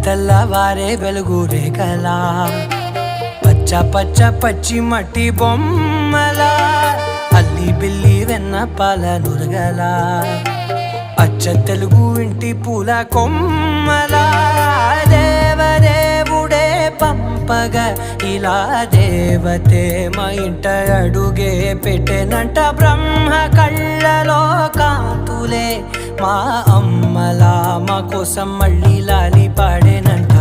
తెల్లవారే వెలుగు రేఖలా పచ్చ పచ్చ పచ్చి మట్టి బొమ్మలా అల్లి బిల్లి వెన్న పాల నురగలా అచ్చ తెలుగు ఇంటి పూల కొమ్మలా దేవదేవుడే పంపగా ఇలా దేవతే మా ఇంట అడుగే పెట్టెనంట బ్రహ్మ కళ్ళలో కాంతులే మా అమ్మలా మా కోసం మళ్ళీ లాలి పాడేనంట.